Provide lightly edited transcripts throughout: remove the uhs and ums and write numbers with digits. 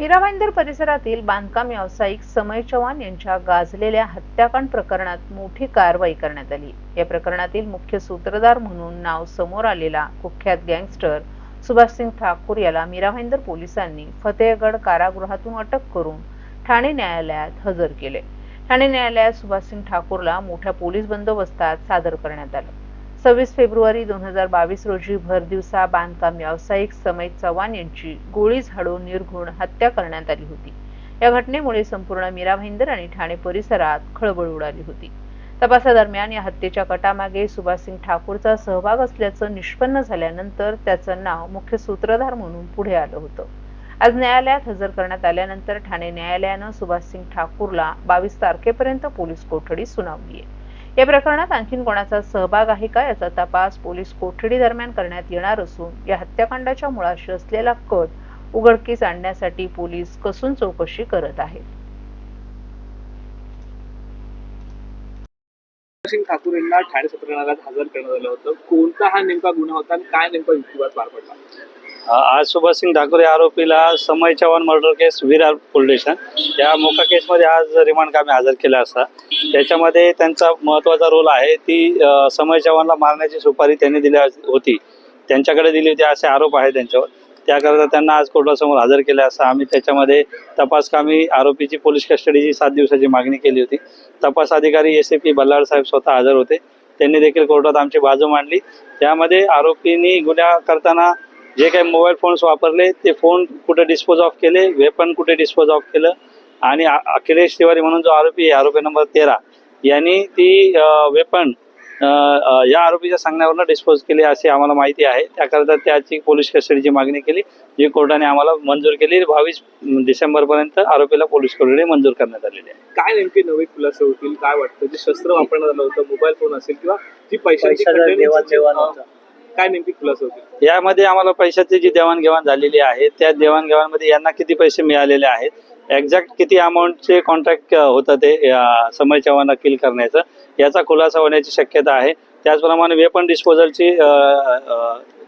मीरा भाईंदर परिसरातील बांधकाम व्यावसायिक समय चव्हाण यांच्या गाजलेल्या हत्याकांड प्रकरणात मोठी कारवाई करण्यात आली। या प्रकरणातील मुख्य सूत्रधार म्हणून नाव समोर आलेला कुख्यात गँगस्टर सुभाषसिंग ठाकूर याला मीरा भाईंदर पोलिसांनी फतेहगड कारागृहातून अटक करून ठाणे न्यायालयात हजर केले। ठाणे न्यायालयात सुभाषसिंग ठाकूरला मोठ्या पोलीस बंदोबस्तात सादर करण्यात आलं। 26 फेब्रुवारी 2022 रोजी भरदिवसा बांधकाम व्यावसायिक समय चव्हाण यांची गोळी झाडून निर्घृण हत्या करण्यात आली होती। या घटनेमुळे संपूर्ण मीरा भाईंदर आणि ठाणे परिसरात खळबळ उडाली होती। तपासादरम्यान या हत्येच्या कटामागे सुभाषसिंग ठाकूरचा सहभाग असल्याचं निष्पन्न झाल्यानंतर त्याचं नाव मुख्य सूत्रधार म्हणून पुढे आलं होतं। आज न्यायालयात हजर करण्यात आल्यानंतर ठाणे न्यायालयानं सुभाषसिंग ठाकूरला 22 तारखेपर्यंत पोलीस कोठडी सुनावली आहे। या प्रकरणात आणखी कोणाचा सहभाग आहे का याचा तपास पोलीस कोठडी दरम्यान करण्यात येणार असून या हत्याकांडाच्या मुळाशी असलेला कट उघडकीस आणण्यासाठी पोलीस कसून चौकशी करत आहेत। सुभाषसिंग ठाकूर यांना ठाणे सत्र न्यायालयात हजर करण्यात आलं होतं। कोणता हा नेमका गुन्हा होता आणि काय नेमका युक्तिवाद पार पडला? आज सुभाषसिंग ठाकूर या आरोपीला समय चव्हाण मर्डर केस विरार पोलीस स्टेशन या मोका केसमध्ये आज रिमांड कामी हजर केला असता त्याच्यामध्ये त्यांचा महत्त्वाचा रोल आहे। ती समय चव्हाणला मारण्याची सुपारी त्यांनी दिली होती, त्यांच्याकडे दिली होती असे आरोप आहे त्यांच्यावर। त्याकरता त्यांना आज कोर्टासमोर हजर केले असता आम्ही त्याच्यामध्ये तपासकामी आरोपीची पोलीस कस्टडीची 7 दिवसाची मागणी केली होती। तपास अधिकारी एस.ए.पी. बल्लाळ साहेब स्वतः हजर होते, त्यांनी देखील कोर्टात आमची बाजू मांडली। त्यामध्ये आरोपींनी गुन्हा करताना जे काही मोबाईल फोन्स वापरले ते फोन कुठे डिस्पोज ऑफ केले, वेपन कुठे डिस्पोज ऑफ केलं आणि अखिलेश तिवारी म्हणून जो आरोपी आहे, आरोपी नंबर 13 यांनी ती वेपन या आरोपीच्या सांगण्यावरून डिस्पोज केली अशी आम्हाला माहिती आहे। त्याकरता त्याची पोलीस कस्टडीची मागणी केली, जी कोर्टाने आम्हाला मंजूर केली। 22 डिसेंबरपर्यंत आरोपीला पोलीस कोठडी मंजूर करण्यात आलेली आहे। काय नेमके नवे खुलासे होतील? काय वाटतं? जे शस्त्र वापरण्यात आलं होतं, मोबाईल फोन असेल किंवा जी पैशांची काय नेमकी खुलासे होतील? यामध्ये आम्हाला पैशाची जी देवाणघेवाण झालेली आहे त्या देवाणघेवाणमध्ये यांना किती पैसे मिळालेले आहेत, एक्झॅक्ट किती अमाऊंटचे कॉन्ट्रॅक्ट होतं ते समय चव्हाणला किल करण्याचं याचा खुलासा होण्याची शक्यता आहे। त्याचप्रमाणे वेपन डिस्पोजलची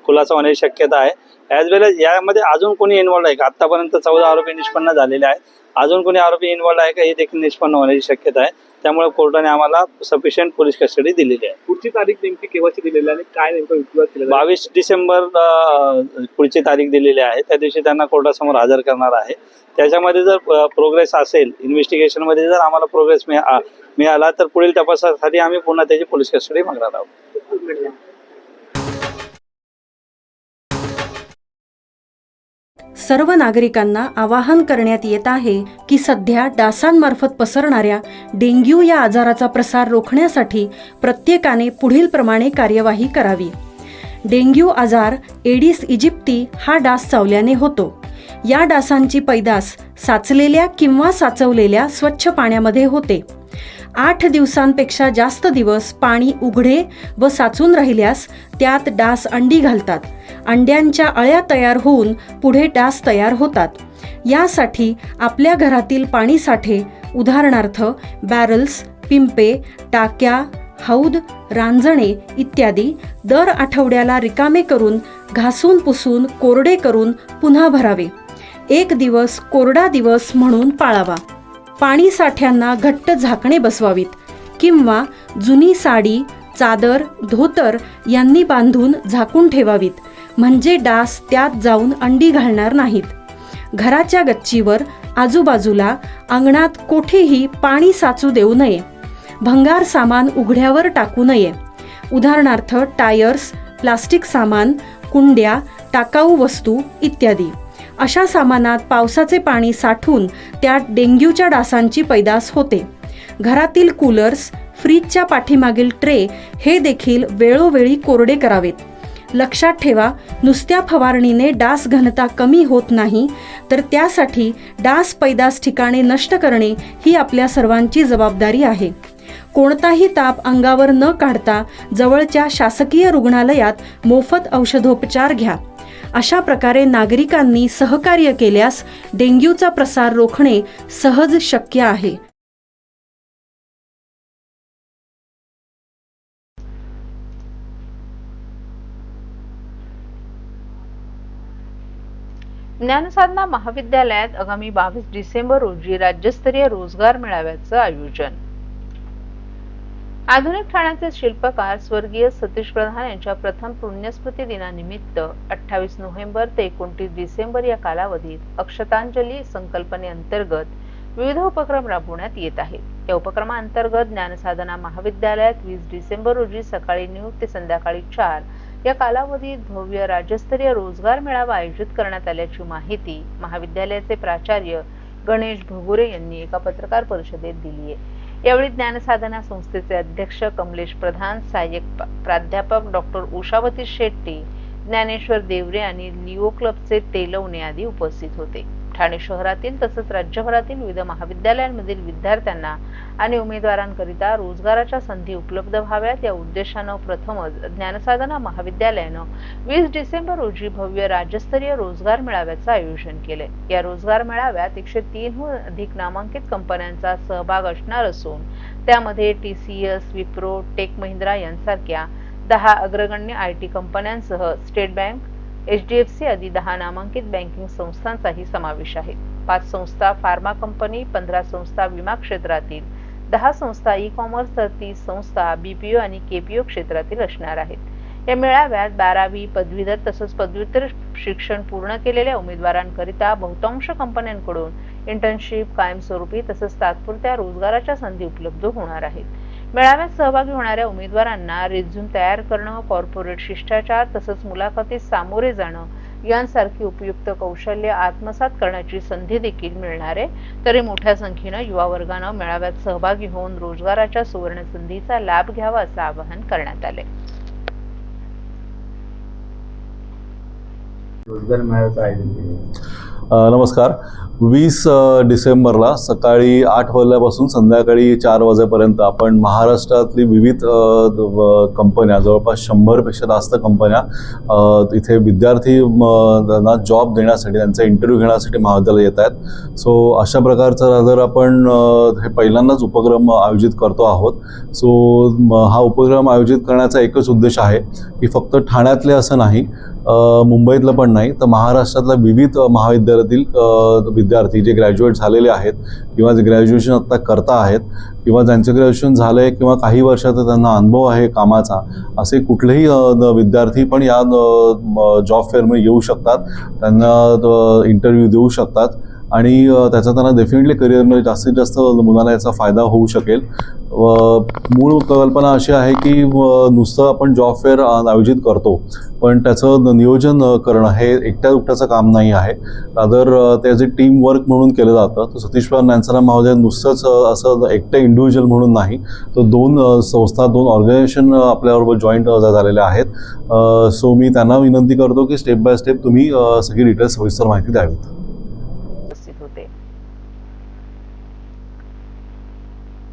खुलासा होण्याची शक्यता आहे। ॲज वेल एज यामध्ये अजून कोणी इन्व्हॉल्ड आहे का? आतापर्यंत 14 आरोपी निष्पन्न झालेले आहेत, अजून कोणी आरोपी इन्व्हॉल्ड आहे का हे देखील निष्पन्न होण्याची शक्यता आहे। त्यामुळे कोर्टाने आम्हाला सफिशियंट पोलीस कस्टडी दिलेली आहे। पुढची तारीख नेमकी केव्हाची दिलेली आहे आणि काय नेमका युक्तिवाद केला? 22 डिसेंबर पुढची तारीख दिलेली आहे, त्या दिवशी त्यांना कोर्टासमोर हजर करणार आहे। त्याच्यामध्ये जर प्रोग्रेस असेल, इन्व्हेस्टिगेशनमध्ये जर आम्हाला प्रोग्रेस मिळाला तर पुढील तपासासाठी आम्ही पुन्हा त्याची पोलीस कस्टडी मागणार आहोत। सर्व नागरिकांना आवाहन करण्यात येत आहे की सध्या डासांमार्फत पसरणाऱ्या डेंग्यू या आजाराचा प्रसार रोखण्यासाठी प्रत्येकाने पुढीलप्रमाणे कार्यवाही करावी। डेंग्यू आजार एडिस इजिप्ती हा डास चावल्याने होतो। या डासांची पैदास साचलेल्या किंवा साचवलेल्या स्वच्छ पाण्यामध्ये होते। 8 दिवसांपेक्षा जास्त दिवस पाणी उघडे व साचून राहिल्यास त्यात डास अंडी घालतात। अंड्यांच्या अळ्या तयार होऊन पुढे डास तयार होतात। यासाठी आपल्या घरातील पाणीसाठे उदाहरणार्थ बॅरल्स, पिंपे, टाक्या, हौद, रांजणे इत्यादी दर आठवड्याला रिकामे करून घासून पुसून कोरडे करून पुन्हा भरावे। 1 दिवस कोरडा दिवस म्हणून पाळावा। पाणी साठ्यांना घट्ट झाकणे बसवावीत किंवा जुनी साडी, चादर, धोतर यांनी बांधून झाकून ठेवावीत, म्हणजे डास त्यात जाऊन अंडी घालणार नाहीत। घराच्या गच्चीवर, आजूबाजूला, अंगणात कोठेही पाणी साचू देऊ नये। भंगार सामान उघड्यावर टाकू नये, उदाहरणार्थ टायर्स, प्लास्टिक सामान, कुंड्या, टाकाऊ वस्तू इत्यादी। अशा सामानात पावसाचे पाणी साठून त्यात डेंग्यूच्या डासांची पैदास होते। घरातील कूलर्स, फ्रीजच्या पाठीमागील ट्रे हे देखील वेळोवेळी कोरडे करावेत। लक्षात ठेवा, नुसत्या फवारणीने डास घनता कमी होत नाही, तर त्यासाठी डास पैदास ठिकाणे नष्ट करणे ही आपल्या सर्वांची जबाबदारी आहे। कोणताही ताप अंगावर न काढता जवळच्या शासकीय रुग्णालयात मोफत औषधोपचार घ्या। अशा प्रकारे नागरिकांनी सहकार्य केल्यास डेंग्यूचा प्रसार रोखणे सहज शक्य आहे। ज्ञानसाधना महाविद्यालयात आगामी 22 डिसेंबर रोजी राज्यस्तरीय रोजगार मेळाव्याचं आयोजन. आधुनिक ठाण्याचे शिल्पकार स्वर्गीय सतीश प्रधान यांच्या प्रथम पुण्यस्मृती दिनानिमित्त 28 नोव्हेंबर ते 29 डिसेंबर या कालावधीत अक्षतांजली संकल्पनेअंतर्गत विविध उपक्रम राबवण्यात येत आहेत. या उपक्रमाअंतर्गत ज्ञानसाधना महाविद्यालयात 20 डिसेंबर रोजी सकाळी 9 ते संध्याकाळी 4 या कालावधीत भव्य राज्यस्तरीय रोजगार मेळावा आयोजित करण्यात आल्याची माहिती महाविद्यालयाचे प्राचार्य गणेश भगुरे यांनी एका पत्रकार परिषदेत दिली आहे. यावेळी ज्ञानसाधना संस्थेचे अध्यक्ष कमलेश प्रधान, सहाय्यक प्राध्यापक डॉक्टर उषावती शेट्टी, ज्ञानेश्वर देवरे आणि लिओ क्लबचे तेलवणे आदी उपस्थित होते. ठाणे शहरातील तसंच राज्यभरातील विविध महाविद्यालयांमधील विद्यार्थ्यांना आणि उमेदवारांकरिता रोजगाराच्या संधी उपलब्ध व्हाव्यात या उद्देशानं प्रथमच ज्ञानसाधना महाविद्यालयानं 20 डिसेंबर रोजी भव्य राज्यस्तरीय रोजगार मेळाव्याचं आयोजन केले. या रोजगार मेळाव्यात 103हून अधिक नामांकित कंपन्यांचा सहभाग असणार असून त्यामध्ये TCS, विप्रो, टेक महिंद्रा यांसारख्या 10 अग्रगण्य IT कंपन्यांसह स्टेट बँक, HDFC आदी 10 नामांकित बँकिंग संस्थांचाही समावेश आहे. 5 संस्था फार्मा कंपनी, 15 संस्था विमा क्षेत्रातील, 10 संस्था ई-कॉमर्स तर 30 संस्था BPO आणि KPO क्षेत्रातील असणार आहेत. या मेळाव्यात 12वी, पदवीधर तसंच पदव्युत्तर शिक्षण पूर्ण केलेल्या उमेदवारांकरिता बहुतांश कंपन्यांकडून इंटर्नशिप, कायमस्वरूपी तसंच तात्पुरत्या रोजगाराच्या संधी उपलब्ध होणार आहेत. मेळाव्यात सहभागी होणाऱ्या उमेदवारांना रिझ्यूम तयार करणं, कॉर्पोरेट शिष्टाचार तसंच मुलाखतीस सामोरे जाणं यांसारखी उपयुक्त कौशल्य आत्मसात करण्याची संधी देखील मिळणार आहे. तरी मोठ्या संख्येनं युवा वर्गानं मेळाव्यात सहभागी होऊन रोजगाराच्या सुवर्ण संधीचा लाभ घ्यावा असं आवाहन करण्यात आले. रोजगार मेळाव्याचं आयोजन केले. नमस्कार. 20 डिसेंबरला सकाळी 8 वाजल्यापासून संध्याकाळी 4 वाजेपर्यंत आपण महाराष्ट्रातली विविध कंपन्या, जवळपास 100पेक्षा जास्त कंपन्या इथे विद्यार्थ्यांना जॉब देण्यासाठी, त्यांचा इंटरव्ह्यू घेण्यासाठी महाविद्यालय येत आहेत. सो अशा प्रकारचा जर आपण हे पहिल्यांदाच उपक्रम आयोजित करतो आहोत. सो हा उपक्रम आयोजित करण्याचा एकच उद्देश आहे की फक्त ठाण्यातले असं नाही, मुंबईतलं पण नाही, तर महाराष्ट्रातल्या विविध महाविद्यालयातील विद्यार्थी जे ग्रॅज्युएट झालेले आहेत किंवा जे ग्रॅज्युएशन आत्ता करता आहेत किंवा ज्यांचं ग्रॅज्युएशन झालं आहे किंवा काही वर्षाचा त्यांना अनुभव आहे कामाचा, असे कुठलेही विद्यार्थी पण या जॉब फेअरमध्ये येऊ शकतात, त्यांना इंटरव्ह्यू देऊ शकतात आणि त्याचा त्यांना डेफिनेटली करिअरमध्ये जास्तीत जास्त मुलांना याचा फायदा होऊ शकेल. मूळ कल्पना अशी आहे की नुसतं आपण जॉब फेअर आयोजित करतो पण त्याचं नियोजन करणं हे एकट्या दुकट्याचं काम नाही आहे. रादर ते जे टीम वर्क म्हणून केलं जातं. तर सतीश प्रधान ज्ञानसाधना महाविद्यालय नुसतंच असं एकट्या इंडिव्हिज्युअल म्हणून नाही, तर 2 संस्था, 2 ऑर्गनायझेशन आपल्याबरोबर जॉईंट झालेले आहेत. सो मी त्यांना विनंती करतो की स्टेप बाय स्टेप तुम्ही सगळी डिटेल्स सविस्तर माहिती द्यावीत.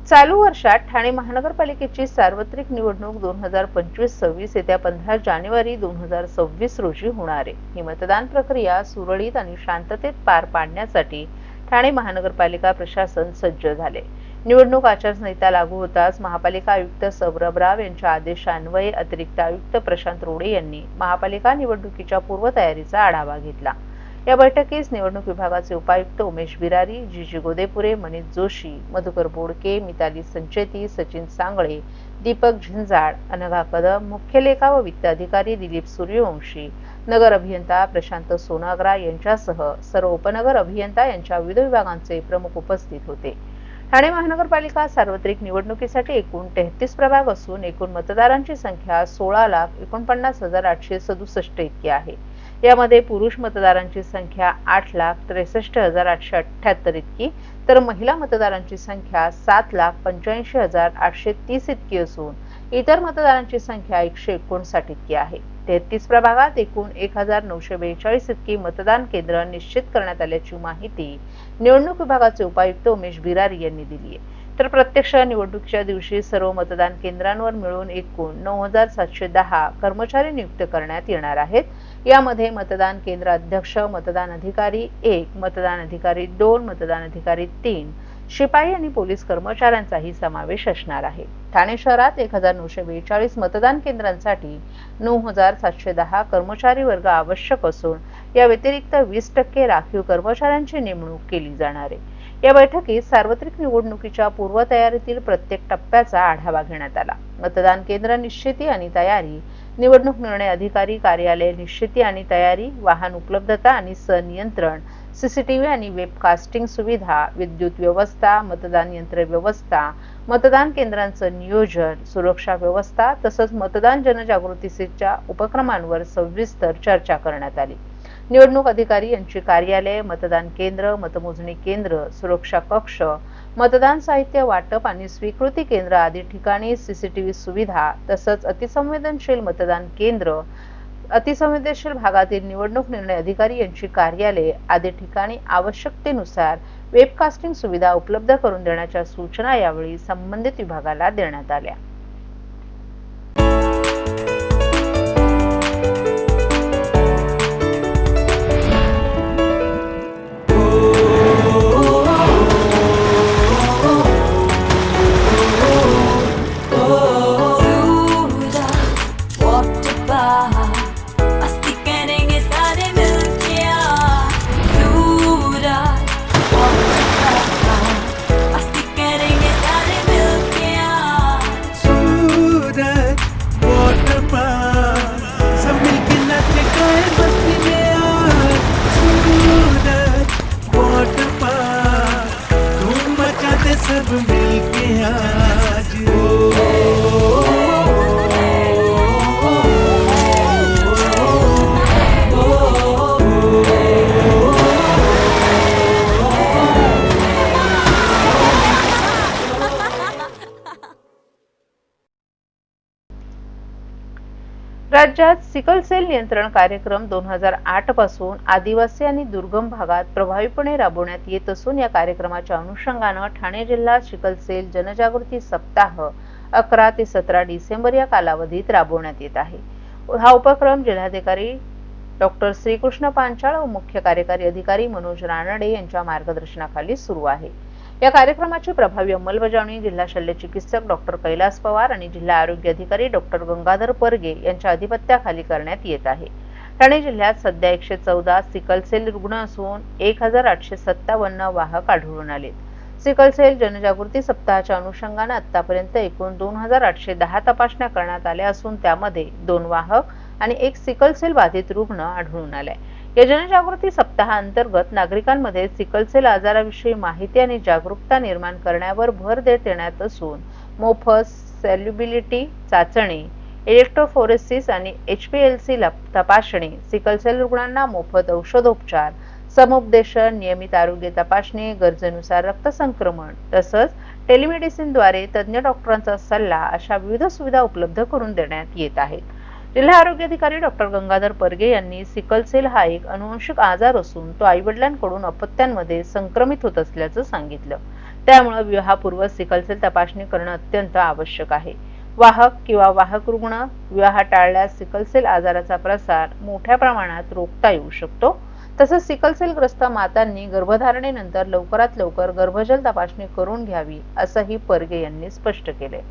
चालू वर्षात ठाणे महानगरपालिकेची सार्वत्रिक निवडणूक 2025-26 येत्या 15 जानेवारी 2026 रोजी होणार आहे. ही मतदान प्रक्रिया सुरळीत आणि शांततेत पार पाडण्यासाठी ठाणे महानगरपालिका प्रशासन सज्ज झाले. निवडणूक आचारसंहिता लागू होताच महापालिका आयुक्त सौरभ राव यांच्या आदेशान्वये अतिरिक्त आयुक्त प्रशांत रोडे यांनी महापालिका निवडणुकीच्या पूर्वतयारीचा आढावा घेतला. या बैठकीस निवडणूक विभागाचे उपायुक्त उमेश बिरारी, जीजी गोदेपुरे, मनीष जोशी, मधुकर बोडके, मिताली संचेती, सचिन सांगळे, दीपक झिंजाळ, अनघा कदम, मुख्य लेखा व वित्त अधिकारी दिलीप सूर्यवंशी, नगर अभियंता प्रशांत सोनाग्रा यांच्यासह सर्व उपनगर अभियंता यांच्या विविध विभागांचे प्रमुख उपस्थित होते. ठाणे महानगरपालिका सार्वत्रिक निवडणुकीसाठी एकूण 33 प्रभाग असून एकूण मतदारांची संख्या 16,49,867 इतकी आहे. यामध्ये पुरुष मतदारांची संख्या 8,63,878 इतकी, तर महिला मतदारांची संख्या 7,85,830 इतकी असून इतर मतदारांची संख्या 159 इतकी आहे. 33 प्रभागात एकूण 1,942 इतकी मतदान केंद्र निश्चित करण्यात आल्याची माहिती निवडणूक विभागाचे उपायुक्त उमेश बिरारी यांनी दिली आहे. तर प्रत्यक्ष निवडणुकीच्या दिवशी सर्व मतदान केंद्रांवर मिळून एकूण 9,710 कर्मचारी नियुक्त करण्यात येणार आहेत. यामध्ये मतदान केंद्र अध्यक्ष, मतदान अधिकारी 1, मतदान अधिकारी 2, मतदान अधिकारी 3, शिपाई आणि पोलीस कर्मचाऱ्यांचाही समावेश असणार आहे. ठाणे शहरात 1942 मतदान केंद्रांसाठी 9710 कर्मचारी वर्ग आवश्यक असून या व्यतिरिक्त 20% राखीव कर्मचाऱ्यांची नेमणूक केली जाणार आहे. या बैठकीत सार्वत्रिक निवडणुकीच्या पूर्वतयारीतील प्रत्येक टप्प्याचा आढावा घेण्यात आला. मतदान केंद्र निश्चिती आणि तयारी, निवडणूक निर्णय अधिकारी कार्यालय निश्चिती आणि तयारी, वाहन उपलब्धता आणि संनियंत्रण, सीसीटीव्ही आणि वेबकास्टिंग सुविधा, विद्युत व्यवस्था, मतदान यंत्र व्यवस्था, मतदान केंद्रांचं नियोजन, सुरक्षा व्यवस्था तसंच मतदान जनजागृतीच्या उपक्रमांवर सविस्तर चर्चा करण्यात आली. निवडणूक अधिकारी यांची कार्यालय, मतदान केंद्र, मतमोजणी केंद्र, सुरक्षा कक्ष, मतदान साहित्य वाटप आणि स्वीकृती केंद्र आदी ठिकाणी सीसीटीव्ही सुविधा तसंच अतिसंवेदनशील मतदान केंद्र, अतिसंवेदनशील भागातील निवडणूक निर्णय अधिकारी यांची कार्यालये आदी ठिकाणी आवश्यकतेनुसार वेबकास्टिंग सुविधा उपलब्ध करून देण्याच्या सूचना यावेळी संबंधित विभागाला देण्यात आल्या. सब मिलके आज राज्यात सिकल सेल नियंत्रण कार्यक्रम 2008 पासून आदिवासी आणि दुर्गम भागात प्रभावीपणे राबवण्यात येत असून या कार्यक्रमाच्या अनुषंगाने ठाणे जिल्हा सिकल सेल जनजागृती सप्ताह 11 ते 17 डिसेंबर या कालावधीत राबवण्यात येत आहे. हा उपक्रम जिल्हाधिकारी डॉक्टर श्रीकृष्ण पांचाळ व मुख्य कार्यकारी अधिकारी मनोज रानडे यांच्या मार्गदर्शनाखाली सुरू आहे. या कार्यक्रमाची प्रभावी अंमलबजावणी जिल्हा शल्य चिकित्सक डॉक्टर कैलास पवार आणि जिल्हा आरोग्य अधिकारी डॉक्टर गंगाधर परगे यांच्या अधिपत्याखाली करण्यात येत आहे. ठाणे जिल्ह्यात सध्या 114 सिकल सेल रुग्ण असून 1857 वाहक आढळून आलेत. सिकल सेल जनजागृती सप्ताहाच्या अनुषंगाने आतापर्यंत एकूण 2810 तपासण्या करण्यात आल्या असून त्यामध्ये 2 वाहक आणि 1 सिकल सेल बाधित रुग्ण आढळून आलाय. या जनजागृती सप्ताहाअंतर्गत नागरिकांमध्ये सिकल सेल आजाराविषयी माहिती आणि जागरूकता निर्माण करण्यावर भर देण्यात येणार असून मोफत सॅल्युबिलिटी चाचणी, इलेक्ट्रोफोरेसिस आणि HPLC तपासणी, सिकल सेल रुग्णांना मोफत औषधोपचार, समुपदेशन, नियमित आरोग्य तपासणी, गरजेनुसार रक्त संक्रमण तसंच टेलिमेडिसिनद्वारे तज्ञ डॉक्टरांचा सल्ला अशा विविध सुविधा उपलब्ध करून देण्यात येत आहेत. जिल्हा आरोग्य अधिकारी डॉक्टर गंगाधर परगे यांनी सिकल सेल हा एक अनुवंशिक आजार असून तो आईवडिलांकडून अपत्यांमध्ये संक्रमित होत असल्याचं सांगितलं. त्यामुळे विवाहापूर्व सिकल सेल तपासणी करणं अत्यंत आवश्यक आहे. वाहक किंवा वाहक रुग्ण विवाह टाळल्यास सिकल सेल आजाराचा प्रसार मोठ्या प्रमाणात रोखता येऊ शकतो. तसंच सिकल सेल ग्रस्त मातांनी गर्भधारणेनंतर लवकरात लवकर गर्भजल तपासणी करून घ्यावी असंही परगे यांनी स्पष्ट केले.